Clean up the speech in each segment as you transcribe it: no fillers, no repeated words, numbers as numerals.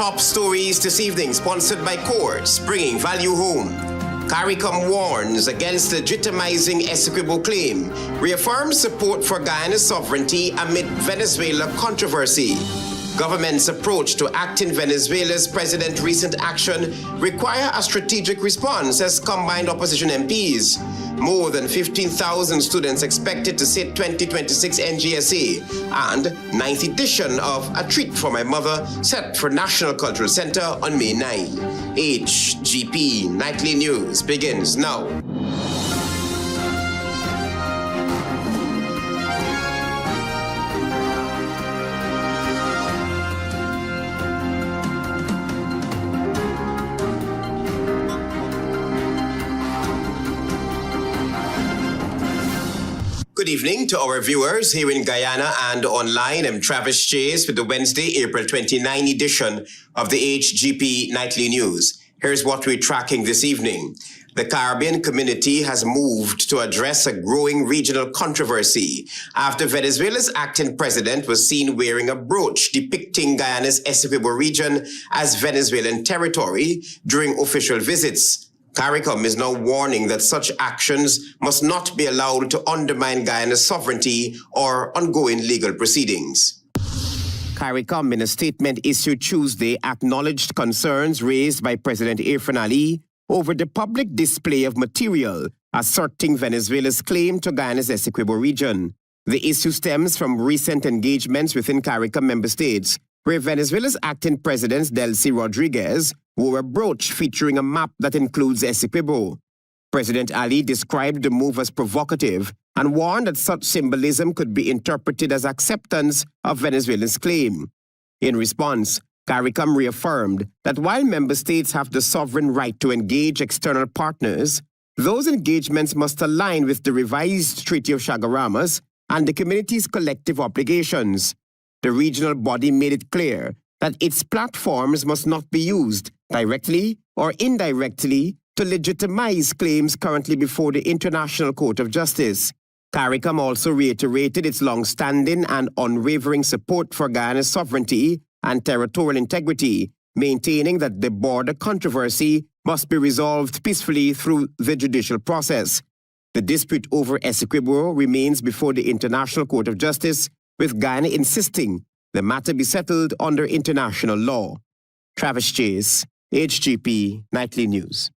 top stories this evening, sponsored by Courts, bringing value home. CARICOM warns against legitimizing ESSEQUIBO claim, reaffirms support for Guyana's sovereignty amid Venezuela controversy. Government's approach to acting Venezuela's president's recent action require a strategic response as combined opposition MPs. More than 15,000 students expected to sit 2026 NGSA, and 9th edition of A Treat for My Mother set for National Cultural Center on May 9. HGP Nightly News begins now. Good evening to our viewers here in Guyana and online. I'm Travis Chase with the Wednesday, April 29 edition of the HGP Nightly News. Here's what we're tracking this evening. The Caribbean community has moved to address a growing regional controversy after Venezuela's acting president was seen wearing a brooch depicting Guyana's Essequibo region as Venezuelan territory during official visits. CARICOM is now warning that such actions must not be allowed to undermine Guyana's sovereignty or ongoing legal proceedings. CARICOM, in a statement issued Tuesday, acknowledged concerns raised by President Irfan Ali over the public display of material asserting Venezuela's claim to Guyana's Essequibo region. The issue stems from recent engagements within CARICOM member states, where Venezuela's acting president, Delcy Rodriguez, wore a brooch featuring a map that includes Essequibo. President Ali described the move as provocative and warned that such symbolism could be interpreted as acceptance of Venezuela's claim. In response, CARICOM reaffirmed that while member states have the sovereign right to engage external partners, those engagements must align with the revised Treaty of Chaguaramas and the community's collective obligations. The regional body made it clear that its platforms must not be used, directly or indirectly, to legitimize claims currently before the International Court of Justice. CARICOM also reiterated its long-standing and unwavering support for Guyana's sovereignty and territorial integrity, maintaining that the border controversy must be resolved peacefully through the judicial process. The dispute over Essequibo remains before the International Court of Justice, with Guyana insisting the matter be settled under international law. Travis Chase, HGP Nightly News.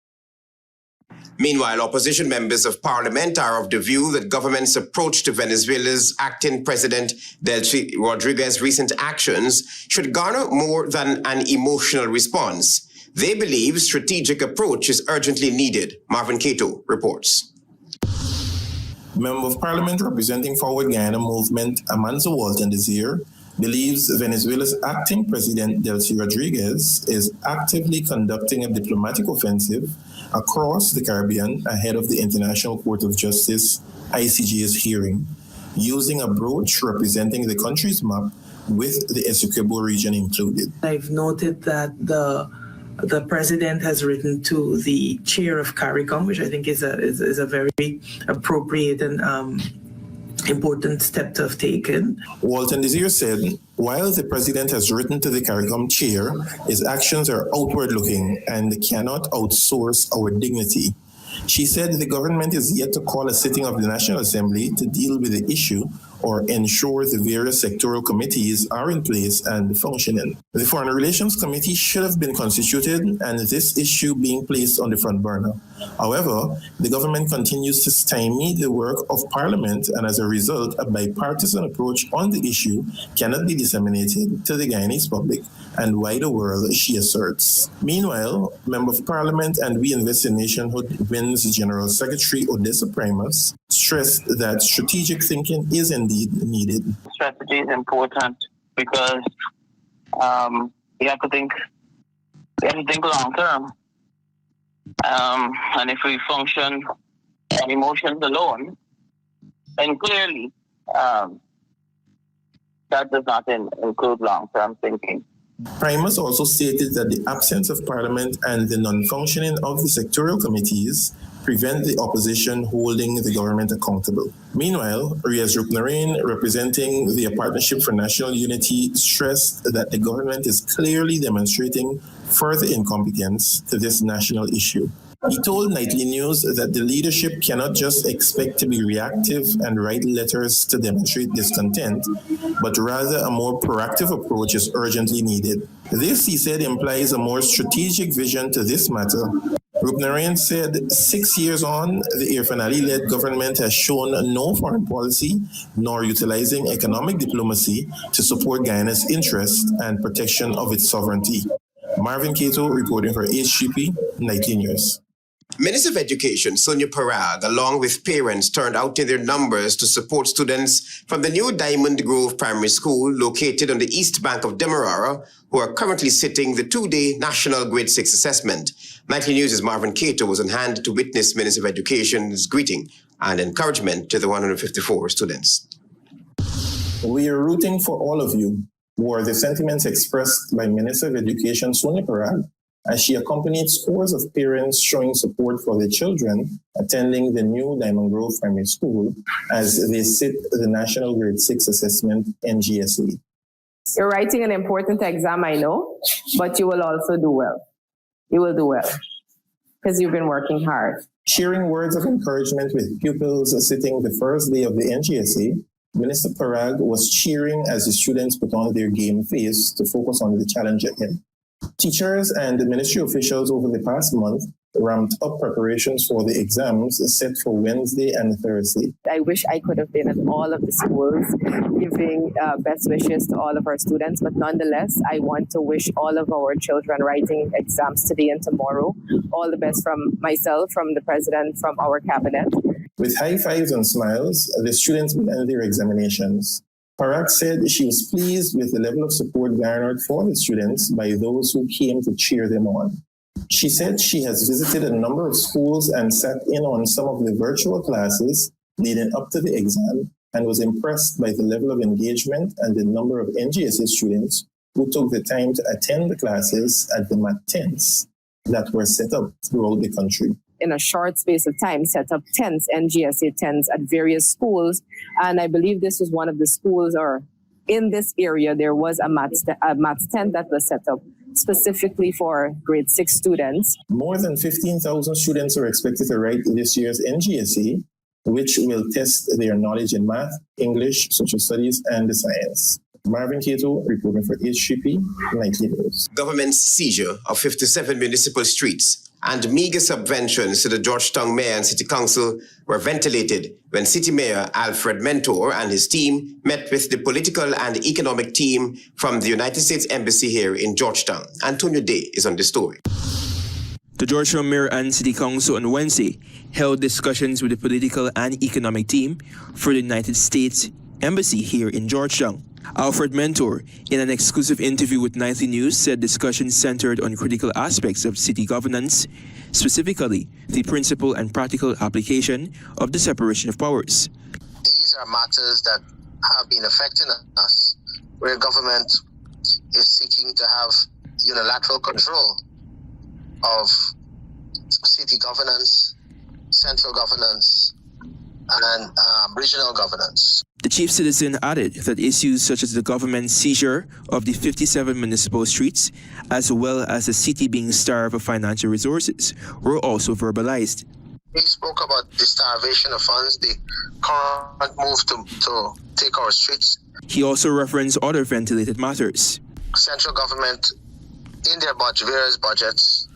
Meanwhile, opposition members of parliament are of the view that government's approach to Venezuela's acting president Delcy Rodriguez's recent actions should garner more than an emotional response. They believe strategic approach is urgently needed. Marvin Cato reports. Member of Parliament representing Forward Guyana Movement, Amanzo Walton Desir, believes Venezuela's acting president, Delcy Rodriguez, is actively conducting a diplomatic offensive across the Caribbean ahead of the International Court of Justice, ICJ's hearing, using a brooch representing the country's map with the Essequibo region included. I've noted that the president has written to the chair of CARICOM, which I think is a very appropriate and important step to have taken. Walton Desir said, while the president has written to the CARICOM chair, his actions are outward-looking and cannot outsource our dignity. She said the government is yet to call a sitting of the National Assembly to deal with the issue or ensure the various sectoral committees are in place and functioning. The Foreign Relations Committee should have been constituted and this issue being placed on the front burner. However, the government continues to stymie the work of Parliament, and as a result, a bipartisan approach on the issue cannot be disseminated to the Guyanese public and wider world, she asserts. Meanwhile, Member of Parliament and We Invest in Nationhood WIN's General Secretary Odessa Primus stressed that strategic thinking is indeed needed. Strategy is important because we have to think long term. And if we function on emotions alone, then clearly that does not include long-term thinking. Primus also stated that the absence of Parliament and the non-functioning of the sectoral committees prevent the opposition holding the government accountable. Meanwhile, Riaz Ruknarine, representing the Partnership for National Unity, stressed that the government is clearly demonstrating further incompetence to this national issue. He told Nightly News that the leadership cannot just expect to be reactive and write letters to demonstrate discontent, but rather a more proactive approach is urgently needed. This, he said, implies a more strategic vision to this matter. Ruknarine said 6 years on, the Irfan Ali-led government has shown no foreign policy nor utilizing economic diplomacy to support Guyana's interest and protection of its sovereignty. Marvin Cato reporting for HGP Nightly News. Minister of Education Sonia Parag, along with parents, turned out in their numbers to support students from the new Diamond Grove Primary School located on the east bank of Demerara, who are currently sitting the two-day National Grade 6 Assessment. Nightly News' Marvin Cato was on hand to witness Minister of Education's greeting and encouragement to the 154 students. We are rooting for all of you, were the sentiments expressed by Minister of Education Sonia Parag as she accompanied scores of parents showing support for their children attending the new Diamond Grove Primary School as they sit the National Grade 6 Assessment NGSA. You're writing an important exam, I know, but you will also do well. You will do well because you've been working hard. Sharing words of encouragement with pupils sitting the first day of the NGSA, Minister Parag was cheering as the students put on their game face to focus on the challenge ahead. Teachers and ministry officials over the past month ramped up preparations for the exams set for Wednesday and Thursday. I wish I could have been at all of the schools giving best wishes to all of our students, but nonetheless, I want to wish all of our children writing exams today and tomorrow all the best from myself, from the president, from our cabinet. With high fives and smiles, the students began their examinations. Parag said she was pleased with the level of support garnered for the students by those who came to cheer them on. She said she has visited a number of schools and sat in on some of the virtual classes leading up to the exam and was impressed by the level of engagement and the number of NGSA students who took the time to attend the classes at the MAT tents that were set up throughout the country. In a short space of time, set up tents, NGSA tents at various schools. And I believe this was one of the schools, or in this area, there was a maths tent that was set up specifically for grade 6 students. More than 15,000 students are expected to write this year's NGSA, which will test their knowledge in math, English, social studies, and the science. Marvin Cato reporting for HGP Nightly News. Government's seizure of 57 municipal streets and meager subventions to the Georgetown Mayor and City Council were ventilated when City Mayor Alfred Mentor and his team met with the political and economic team from the United States Embassy here in Georgetown. Antonio Day is on the story. The Georgetown Mayor and City Council on Wednesday held discussions with the political and economic team for the United States Embassy here in Georgetown. Alfred Mentor, in an exclusive interview with Nightly News, said discussions centered on critical aspects of city governance, specifically the principle and practical application of the separation of powers. These are matters that have been affecting us, where government is seeking to have unilateral control of city governance, central governance, and regional governance. The chief citizen added that issues such as the government's seizure of the 57 municipal streets, as well as the city being starved of financial resources, were also verbalized. He spoke about the starvation of funds, the current move to take our streets. He also referenced other ventilated matters. Central government, in their various budgets,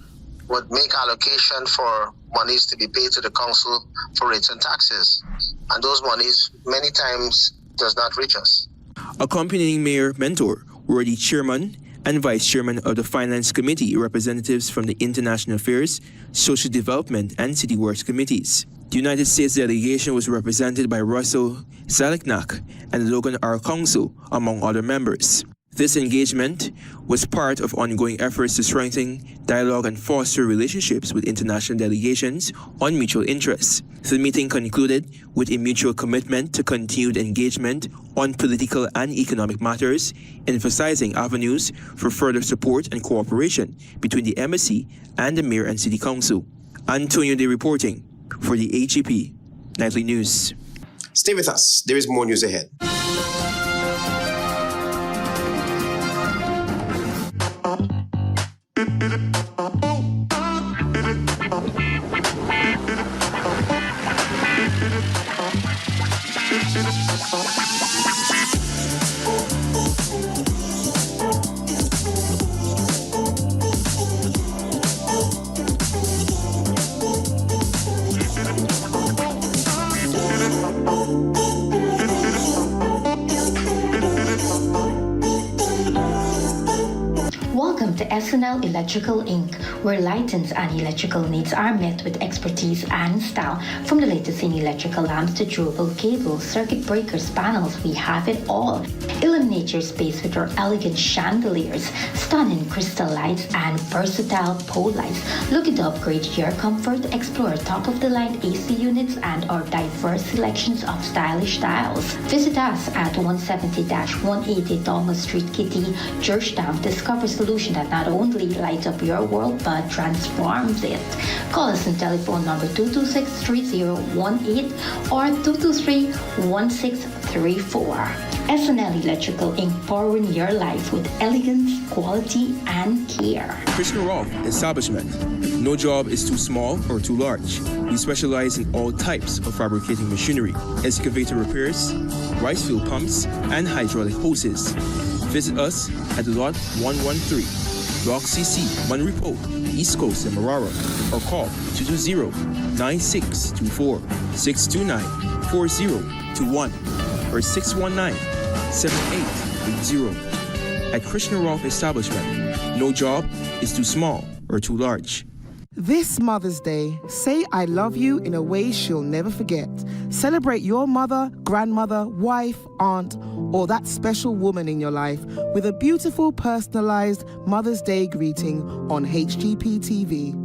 would make allocation for monies to be paid to the council for rates and taxes. And those monies many times does not reach us. Accompanying Mayor Mentor were the chairman and vice chairman of the Finance Committee, representatives from the International Affairs, Social Development, and City Works Committees. The United States delegation was represented by Russell Zaleknak and Logan R. Council, among other members. This engagement was part of ongoing efforts to strengthen dialogue and foster relationships with international delegations on mutual interests. The meeting concluded with a mutual commitment to continued engagement on political and economic matters, emphasizing avenues for further support and cooperation between the embassy and the mayor and city council. Antonio Day reporting for the HGP Nightly News. Stay with us. There is more news ahead. Welcome to SNL Electrical Inc., where lighting's and electrical needs are met with expertise and style. From the latest in electrical lamps to durable cables, circuit breakers, panels, we have it all. Illuminate your space with our elegant chandeliers, stunning crystal lights, and versatile pole lights. Looking to upgrade your comfort? Explore top-of-the-line AC units and our diverse selections of stylish styles. Visit us at 170-180 Thomas Street, Kitty, Georgetown. Discover solution that not only lights up your world but transforms it. Call us on telephone number 226-3018 or 223-1634. SNL Electrical Inc., powering your life with elegance, quality, and care. Krishna Rolf Establishment. No job is too small or too large. We specialize in all types of fabricating machinery, excavator repairs, rice field pumps, and hydraulic hoses. Visit us at Lot 113, Block CC, Monrepo, East Coast, and Marara, or call 220-9624-629-4021 or 619-7880. At Krishna Rolf Establishment, no job is too small or too large. This Mother's Day, say I love you in a way she'll never forget. Celebrate your mother, grandmother, wife, aunt, or that special woman in your life with a beautiful personalized Mother's Day greeting on HGP TV.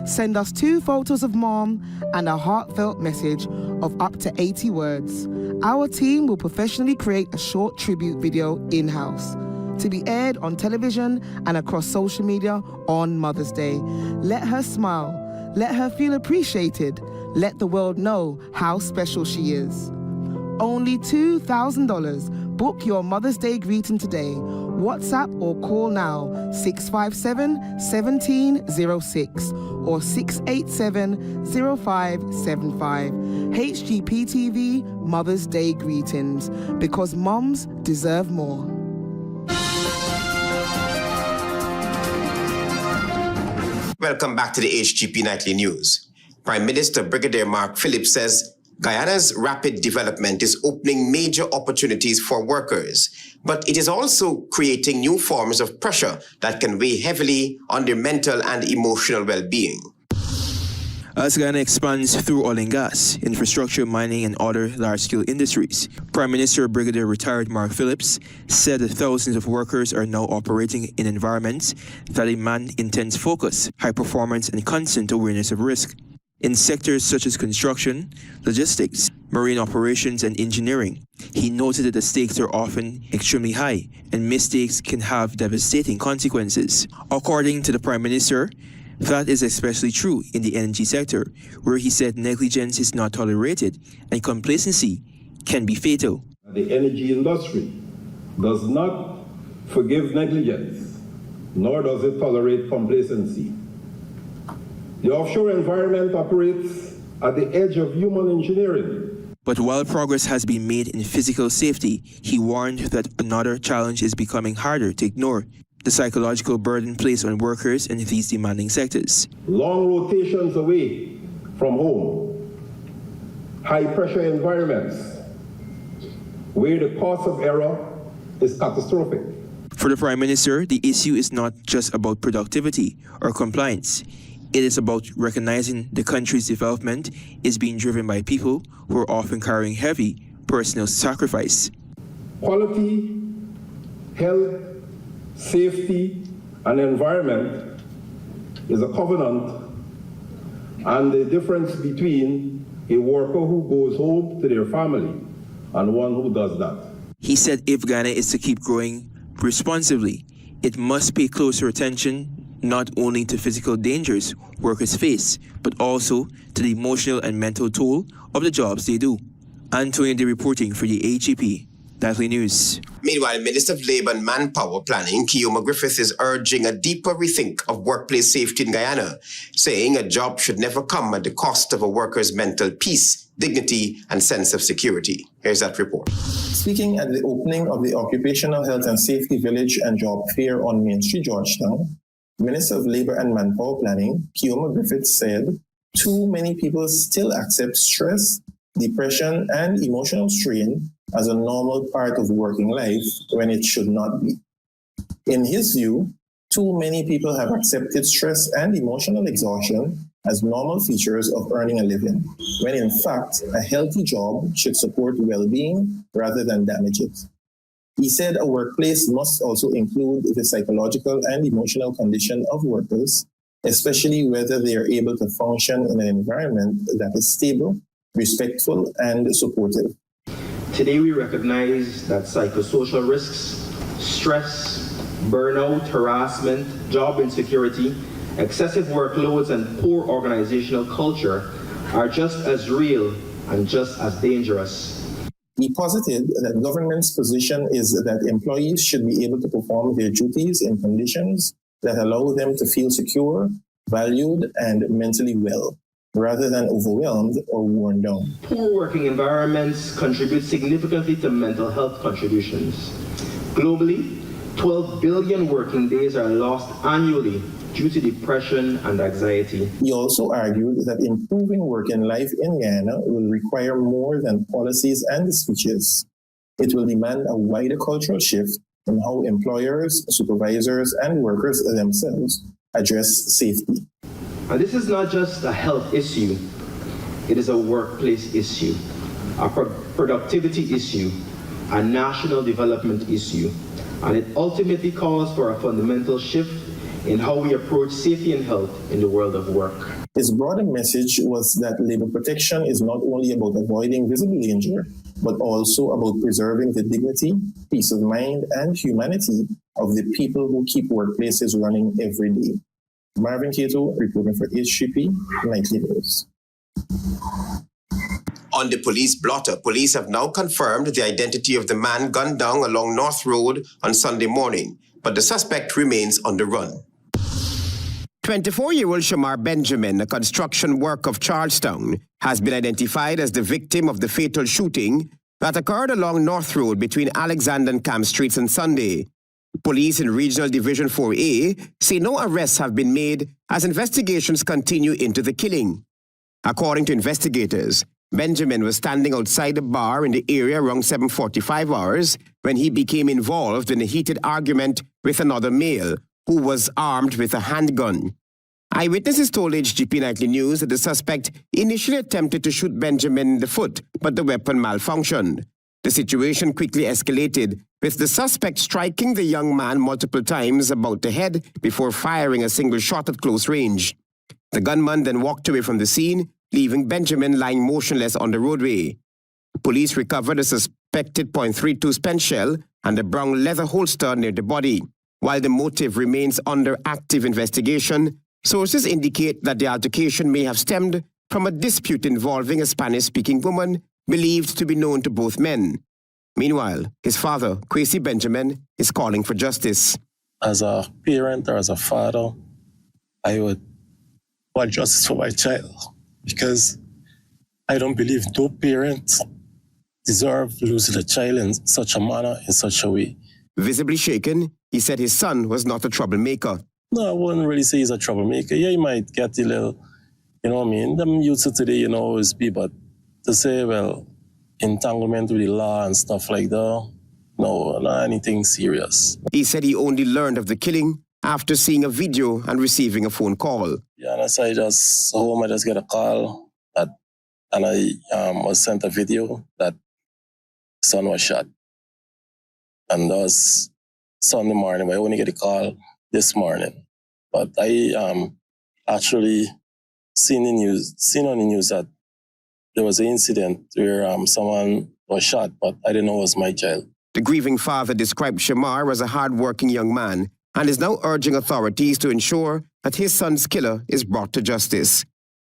Send us 2 photos of mom and a heartfelt message of up to 80 words. Our team will professionally create a short tribute video in-house to be aired on television and across social media on Mother's Day. Let her smile. Let her feel appreciated. Let the world know how special she is. Only $2,000. Book your Mother's Day greeting today. WhatsApp or call now 657-1706 or 687-0575. HGP TV Mother's Day greetings, because moms deserve more. Welcome back to the HGP Nightly News. Prime Minister Brigadier Mark Phillips says Guyana's rapid development is opening major opportunities for workers, but it is also creating new forms of pressure that can weigh heavily on their mental and emotional well-being. As Guyana expands through oil and gas, infrastructure, mining, and other large-scale industries, Prime Minister Brigadier Retired Mark Phillips said that thousands of workers are now operating in environments that demand intense focus, high performance, and constant awareness of risk. In sectors such as construction, logistics, marine operations, and engineering, he noted that the stakes are often extremely high and mistakes can have devastating consequences. According to the Prime Minister, that is especially true in the energy sector, where he said negligence is not tolerated and complacency can be fatal. The energy industry does not forgive negligence, nor does it tolerate complacency. The offshore environment operates at the edge of human engineering. But while progress has been made in physical safety, he warned that another challenge is becoming harder to ignore: the psychological burden placed on workers in these demanding sectors. Long rotations away from home, high-pressure environments, where the cost of error is catastrophic. For the Prime Minister, the issue is not just about productivity or compliance. It is about recognizing the country's development is being driven by people who are often carrying heavy personal sacrifice. Quality, health, safety, and environment is a covenant, and the difference between a worker who goes home to their family and one who does that. He said if Ghana is to keep growing responsibly, it must pay closer attention not only to physical dangers workers face, but also to the emotional and mental toll of the jobs they do. Antonio De reporting for the HGP Nightly News. Meanwhile, Minister of Labour and Manpower Planning, Keoma Griffith, is urging a deeper rethink of workplace safety in Guyana, saying a job should never come at the cost of a worker's mental peace, dignity, and sense of security. Here's that report. Speaking at the opening of the Occupational Health and Safety Village and Job Fair on Main Street, Georgetown, Minister of Labour and Manpower Planning, Keoma Griffith, said, too many people still accept stress, depression, and emotional strain as a normal part of working life when it should not be. In his view, too many people have accepted stress and emotional exhaustion as normal features of earning a living, when in fact, a healthy job should support well-being rather than damage it. He said a workplace must also include the psychological and emotional condition of workers, especially whether they are able to function in an environment that is stable, respectful, and supportive. Today we recognize that psychosocial risks, stress, burnout, harassment, job insecurity, excessive workloads, and poor organizational culture are just as real and just as dangerous. He posited that government's position is that employees should be able to perform their duties in conditions that allow them to feel secure, valued, and mentally well, rather than overwhelmed or worn down. Poor working environments contribute significantly to mental health contributions. Globally, 12 billion working days are lost annually due to depression and anxiety. He also argued that improving working life in Guyana will require more than policies and speeches. It will demand a wider cultural shift in how employers, supervisors, and workers themselves address safety. And this is not just a health issue, it is a workplace issue, a productivity issue, a national development issue, and it ultimately calls for a fundamental shift in how we approach safety and health in the world of work. His broader message was that labor protection is not only about avoiding visible danger, but also about preserving the dignity, peace of mind, and humanity of the people who keep workplaces running every day. Marvin Cato reporting for HGP Nightly News. On the police blotter, police have now confirmed the identity of the man gunned down along North Road on Sunday morning, but the suspect remains on the run. 24-year-old Shamar Benjamin, a construction worker of Charlestown, has been identified as the victim of the fatal shooting that occurred along North Road between Alexander and Camp Streets on Sunday. Police in Regional Division 4A say no arrests have been made as investigations continue into the killing. According to investigators, Benjamin was standing outside a bar in the area around 7:45 hours when he became involved in a heated argument with another male who was armed with a handgun. Eyewitnesses told HGP Nightly News that the suspect initially attempted to shoot Benjamin in the foot, but the weapon malfunctioned. The situation quickly escalated, with the suspect striking the young man multiple times about the head before firing a single shot at close range. The gunman then walked away from the scene, leaving Benjamin lying motionless on the roadway. Police recovered a suspected .32 spent shell and a brown leather holster near the body. While the motive remains under active investigation, sources indicate that the altercation may have stemmed from a dispute involving a Spanish-speaking woman believed to be known to both men. Meanwhile, his father, Kwesi Benjamin, is calling for justice. As a parent or as a father, I would want justice for my child because I don't believe no parent deserve losing a child in such a manner, in such a way. Visibly shaken, he said his son was not a troublemaker. No, I wouldn't really say he's a troublemaker. Yeah, he might get a little, you know what I mean? Them youths of today, always be, but to say, well, entanglement with the law and stuff like that, no, not anything serious. He said he only learned of the killing after seeing a video and receiving a phone call. Yeah, and so I just get a call and I was sent a video that son was shot. And that was Sunday morning. I only get a call this morning. But I actually seen on the news that there was an incident where someone was shot, but I didn't know it was my child. The grieving father described Shamar as a hard-working young man and is now urging authorities to ensure that his son's killer is brought to justice.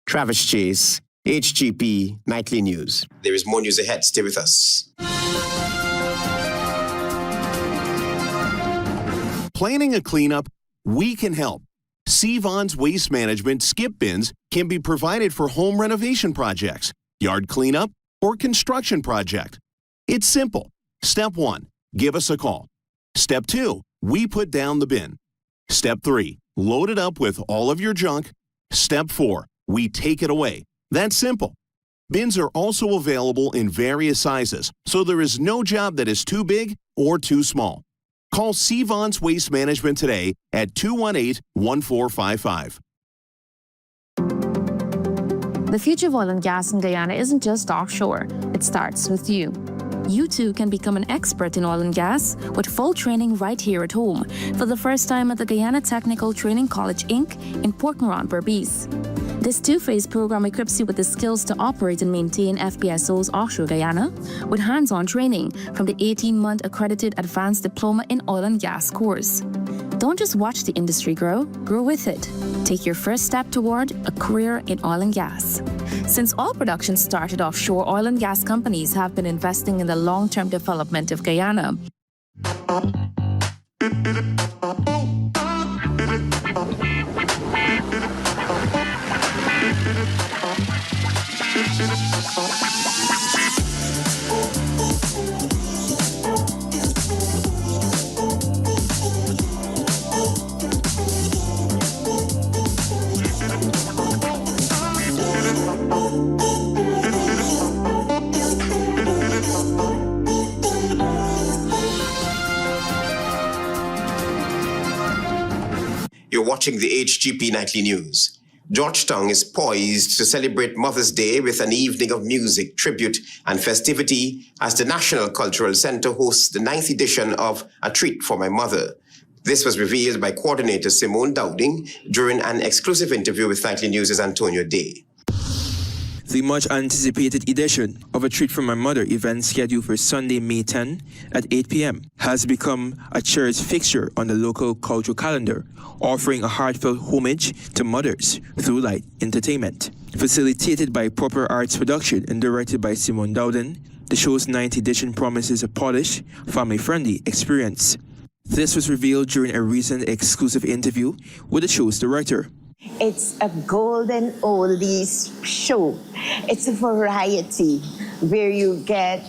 Travis Chase, HGP Nightly News. There is more news ahead. Stay with us. Planning a cleanup? We can help. CVON's waste management skip bins can be provided for home renovation projects, yard cleanup, or construction project. It's simple. Step 1, give us a call. Step 2, we put down the bin. Step 3, load it up with all of your junk. Step 4, we take it away. That's simple. Bins are also available in various sizes, so there is no job that is too big or too small. Call CVON's Waste Management today at 218-1455. The future of oil and gas in Guyana isn't just offshore. It starts with you. You too can become an expert in oil and gas with full training right here at home for the first time at the Guyana Technical Training College, Inc. in Port Moran, Berbice. This two-phase program equips you with the skills to operate and maintain FPSOs offshore Guyana with hands-on training from the 18-month accredited Advanced Diploma in Oil and Gas course. Don't just watch the industry grow with it. Take your first step toward a career in oil and gas. Since oil production started offshore, oil and gas companies have been investing in the long-term development of Guyana. You're watching the HGP Nightly News. Georgetown is poised to celebrate Mother's Day with an evening of music, tribute, and festivity as the National Cultural Center hosts the 9th edition of A Treat for My Mother. This was revealed by coordinator Simone Dowding during an exclusive interview with Nightly News' Antonio Day. The much-anticipated edition of A Treat for My Mother event scheduled for Sunday, May 10 at 8 p.m. has become a cherished fixture on the local cultural calendar, offering a heartfelt homage to mothers through light entertainment. Facilitated by Proper Arts Production and directed by Simone Dowden, the show's 9th edition promises a polished, family-friendly experience. This was revealed during a recent exclusive interview with the show's director. It's a golden oldies show. It's a variety where you get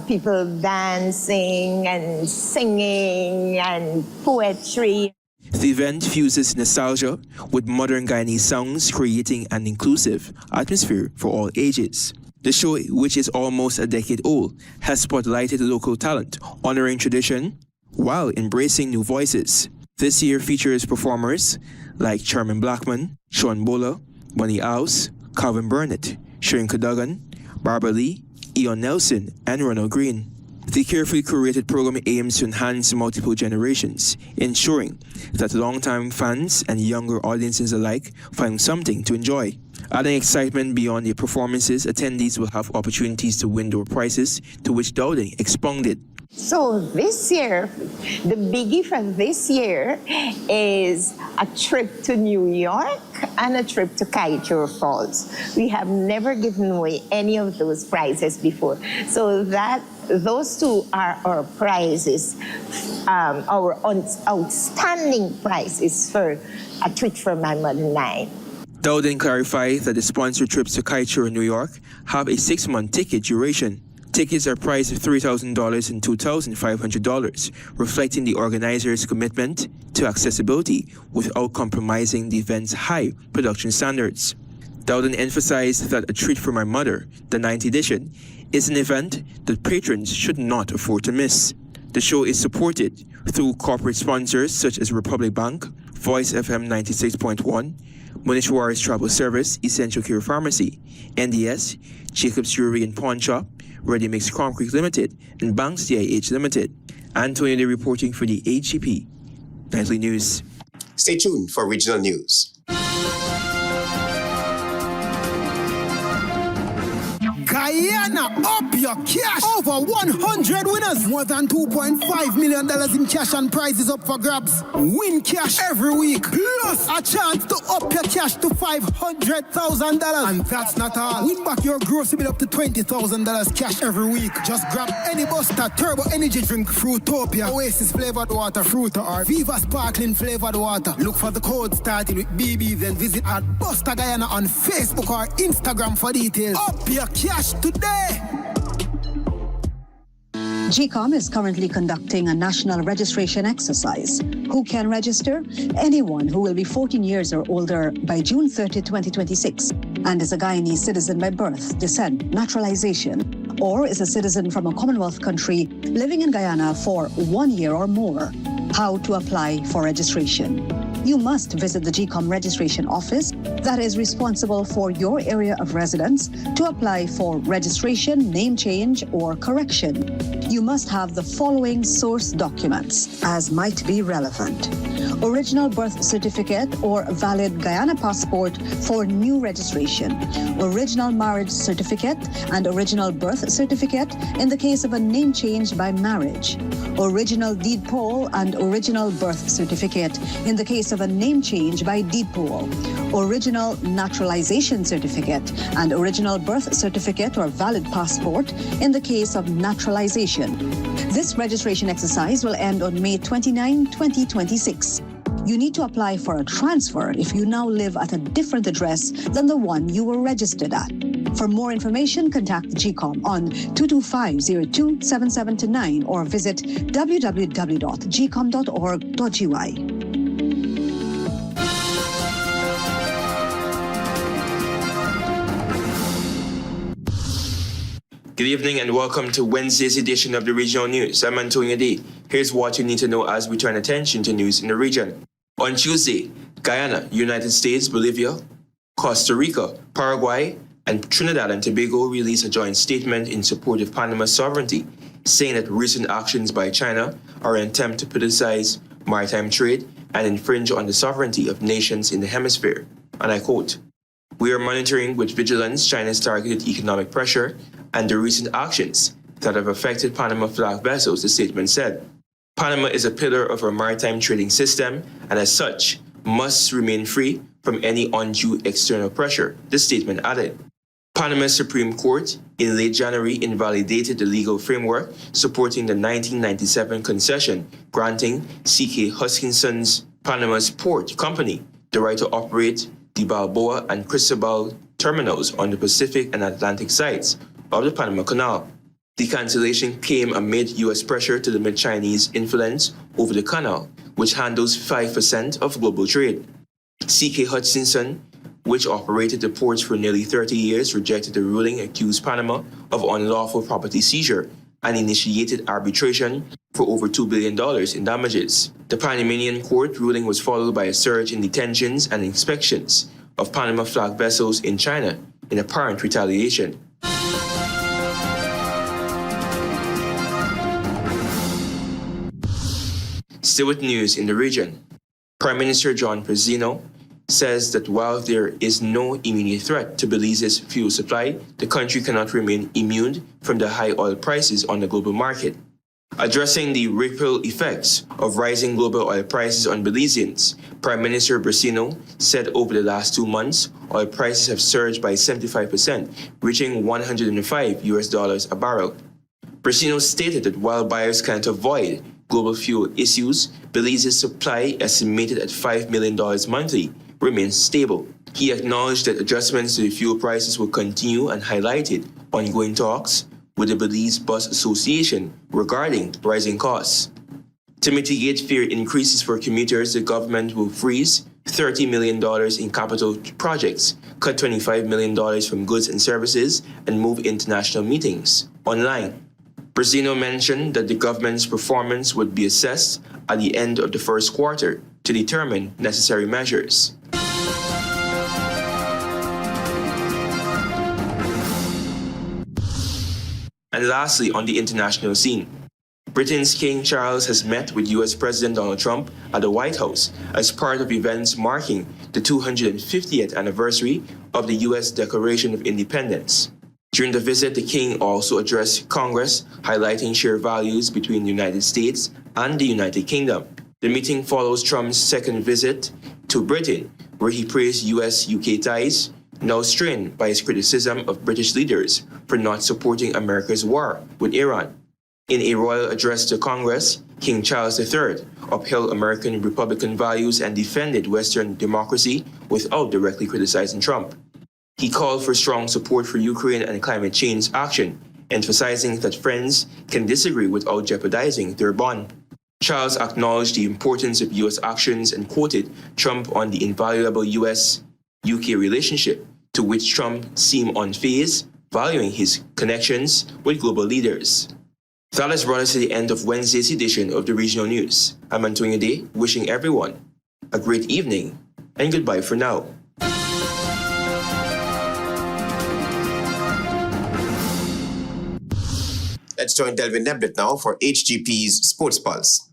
people dancing and singing and poetry. The event fuses nostalgia with modern Guyanese sounds, creating an inclusive atmosphere for all ages. The show, which is almost a decade old, has spotlighted local talent, honoring tradition while embracing new voices. This year features performers like Charmin Blackman, Sean Bola, Bunny House, Calvin Burnett, Sharon Cadogan, Barbara Lee, Eon Nelson, and Ronald Green. The carefully curated program aims to enhance multiple generations, ensuring that longtime fans and younger audiences alike find something to enjoy. Adding excitement beyond the performances, attendees will have opportunities to win door prizes, to which Dowding expounded. So this year, the biggie for this year is a trip to New York and a trip to Kaieteur Falls. We have never given away any of those prizes before. So those two are our prizes, our outstanding prizes for A Treat for My Mother 9. Dowding clarified that the sponsored trips to Kaieteur in New York have a 6-month ticket duration. Tickets are priced at $3,000 and $2,500, reflecting the organizers' commitment to accessibility without compromising the event's high production standards. Dowden emphasized that A Treat for My Mother, the 9th edition, is an event that patrons should not afford to miss. The show is supported through corporate sponsors such as Republic Bank, Voice FM 96.1, Munish Warriors Travel Service, Essential Care Pharmacy, NDS, Jacob's Jewelry and Pawn Shop, Ready Mix Concrete Limited, and Banks DIH Limited. Antonio Day reporting for the HGP Nightly News. Stay tuned for regional news. Guyana, up your cash. Over 100 winners. More than $2.5 million in cash and prizes up for grabs. Win cash every week. Plus a chance to up your cash to $500,000. And that's not all. Win back your grocery bill up to $20,000 cash every week. Just grab any Buster Turbo Energy Drink, Fruitopia, Oasis flavored water, Fruita, or Viva Sparkling flavored water. Look for the code starting with BB, then visit at Buster Guyana on Facebook or Instagram for details. Up your cash today! GCOM is currently conducting a national registration exercise. Who can register? Anyone who will be 14 years or older by June 30, 2026, and is a Guyanese citizen by birth, descent, naturalization, or is a citizen from a Commonwealth country living in Guyana for 1 year or more. How to apply for registration? You must visit the GCOM registration office that is responsible for your area of residence to apply for registration, name change, or correction. You must have the following source documents as might be relevant. Original birth certificate or valid Guyana passport for new registration. Original marriage certificate and original birth certificate in the case of a name change by marriage. Original deed poll and original birth certificate in the case of a name change by deed poll. Original naturalization certificate and original birth certificate or valid passport in the case of naturalization. This registration exercise will end on May 29, 2026. You need to apply for a transfer if you now live at a different address than the one you were registered at. For more information, contact GCOM on 225-027729 or visit www.gcom.org.gy. Good evening and welcome to Wednesday's edition of the Regional News. I'm Antonio D. Here's what you need to know as we turn attention to news in the region. On Tuesday, Guyana, United States, Bolivia, Costa Rica, Paraguay, and Trinidad and Tobago released a joint statement in support of Panama's sovereignty, saying that recent actions by China are an attempt to politicize maritime trade and infringe on the sovereignty of nations in the hemisphere. And I quote, "We are monitoring with vigilance China's targeted economic pressure and the recent actions that have affected Panama flag vessels," the statement said. Panama is a pillar of our maritime trading system and as such must remain free from any undue external pressure, the statement added. Panama's Supreme Court in late January invalidated the legal framework supporting the 1997 concession granting C.K. Huskinson's Panama's Port Company the right to operate the Balboa and Cristobal terminals on the Pacific and Atlantic sides of the Panama Canal. The cancellation came amid U.S. pressure to limit Chinese influence over the canal, which handles 5% of global trade. C.K. Hutchinson, which operated the ports for nearly 30 years, rejected the ruling, accused Panama of unlawful property seizure, and initiated arbitration for over $2 billion in damages. The Panamanian court ruling was followed by a surge in detentions and inspections of Panama flag vessels in China in apparent retaliation. Still with news in the region, Prime Minister John Pezzino says that while there is no immediate threat to Belize's fuel supply, the country cannot remain immune from the high oil prices on the global market. Addressing the ripple effects of rising global oil prices on Belizeans, Prime Minister Pezzino said over the last 2 months, oil prices have surged by 75%, reaching $105 a barrel. Pezzino stated that while buyers can't avoid global fuel issues, Belize's supply, estimated at $5 million monthly, remains stable. He acknowledged that adjustments to the fuel prices will continue and highlighted ongoing talks with the Belize Bus Association regarding rising costs. To mitigate fare increases for commuters, the government will freeze $30 million in capital projects, cut $25 million from goods and services, and move international meetings online. Pezzino mentioned that the government's performance would be assessed at the end of the first quarter to determine necessary measures. And lastly, on the international scene, Britain's King Charles has met with U.S. President Donald Trump at the White House as part of events marking the 250th anniversary of the U.S. Declaration of Independence. During the visit, the king also addressed Congress, highlighting shared values between the United States and the United Kingdom. The meeting follows Trump's second visit to Britain, where he praised US-UK ties, now strained by his criticism of British leaders for not supporting America's war with Iran. In a royal address to Congress, King Charles III upheld American Republican values and defended Western democracy without directly criticizing Trump. He called for strong support for Ukraine and climate change action, emphasizing that friends can disagree without jeopardizing their bond. Charles acknowledged the importance of U.S. actions and quoted Trump on the invaluable U.S.-UK relationship, to which Trump seemed unfazed, valuing his connections with global leaders. That has brought us to the end of Wednesday's edition of the Regional News. I'm Antonio Day, wishing everyone a great evening and goodbye for now. Let's join Delvin Neblett now for HGP's Sports Pulse.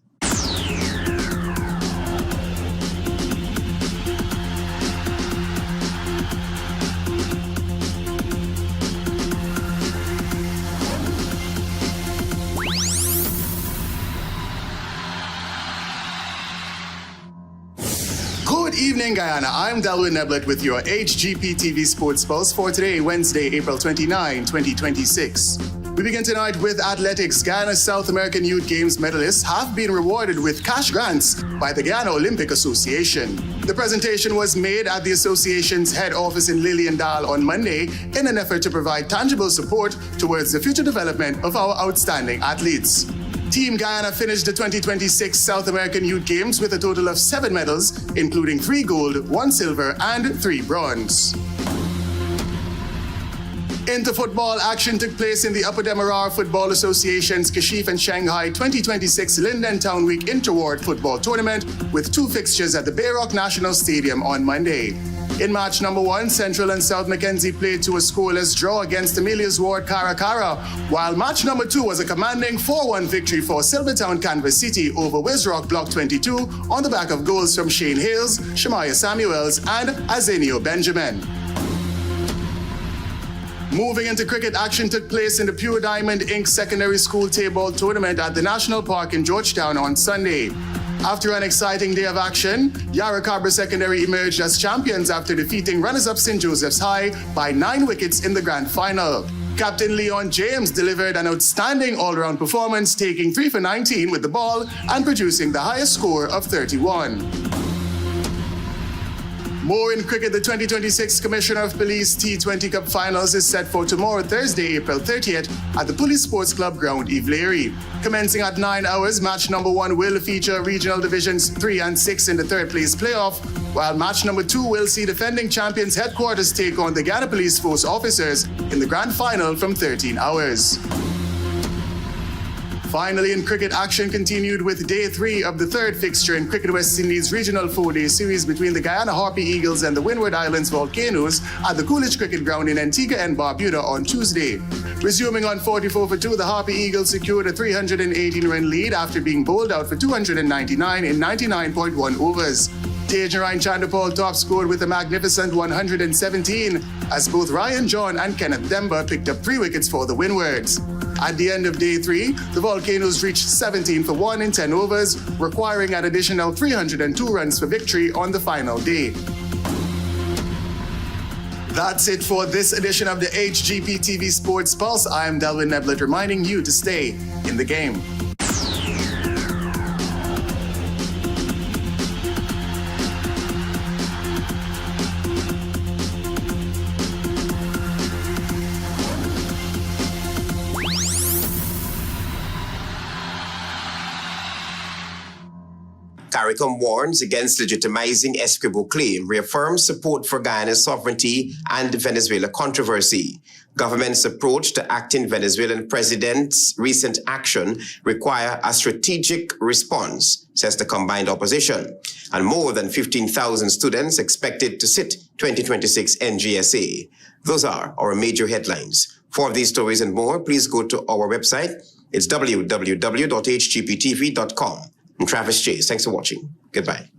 Good evening, Guyana. I'm Delvin Neblett with your HGP TV Sports Pulse for today, Wednesday, April 29, 2026. We begin tonight with athletics. Guyana's South American Youth Games medalists have been rewarded with cash grants by the Guyana Olympic Association. The presentation was made at the association's head office in Liliendaal on Monday in an effort to provide tangible support towards the future development of our outstanding athletes. Team Guyana finished the 2026 South American Youth Games with a total of 7 medals, including 3 gold, 1 silver, and 3 bronze. Into football, action took place in the Upper Demerara Football Association's Kashif and Shanghai 2026 Linden Town Week Interward Football Tournament with 2 fixtures at the Bayrock National Stadium on Monday. In match number 1, Central and South Mackenzie played to a scoreless draw against Amelia's Ward Caracara, while match number 2 was a commanding 4-1 victory for Silvertown Canvas City over Wizrock Block 22 on the back of goals from Shane Hales, Shemaya Samuels, and Azenio Benjamin. Moving into cricket, action took place in the Pure Diamond Inc. Secondary School Table Tournament at the National Park in Georgetown on Sunday. After an exciting day of action, Yarra Cabra Secondary emerged as champions after defeating runners-up St. Joseph's High by 9 wickets in the grand final. Captain Leon James delivered an outstanding all-round performance, taking 3 for 19 with the ball and producing the highest score of 31. More in cricket, the 2026 Commissioner of Police T20 Cup Finals is set for tomorrow, Thursday, April 30th at the Police Sports Club Ground, Ivleary. Commencing at 9 hours, match number 1 will feature regional divisions 3 and 6 in the third place playoff, while match number 2 will see defending champions headquarters take on the Guyana Police Force officers in the grand final from 13 hours. Finally, in cricket, action continued with day 3 of the third fixture in Cricket West Indies Regional 4-Day Series between the Guyana Harpy Eagles and the Windward Islands Volcanoes at the Coolidge Cricket Ground in Antigua and Barbuda on Tuesday. Resuming on 44 for 2, the Harpy Eagles secured a 318-run lead after being bowled out for 299 in 99.1 overs. Tejanarayan Chandapal top scored with a magnificent 117 as both Ryan John and Kenneth Demba picked up 3 wickets for the Windwards. At the end of day 3, the Volcanoes reached 17 for 1 in 10 overs, requiring an additional 302 runs for victory on the final day. That's it for this edition of the HGP TV Sports Pulse. I am Delvin Neblett reminding you to stay in the game. CARICOM warns against legitimizing ESSEQUIBO claim, reaffirms support for Guyana's sovereignty and Venezuela controversy. Government's approach to acting Venezuelan president's recent action require a strategic response, says the combined opposition. And more than 15,000 students expected to sit 2026 NGSA. Those are our major headlines. For these stories and more, please go to our website. It's www.hgptv.com. I'm Travis Chase. Thanks for watching. Goodbye.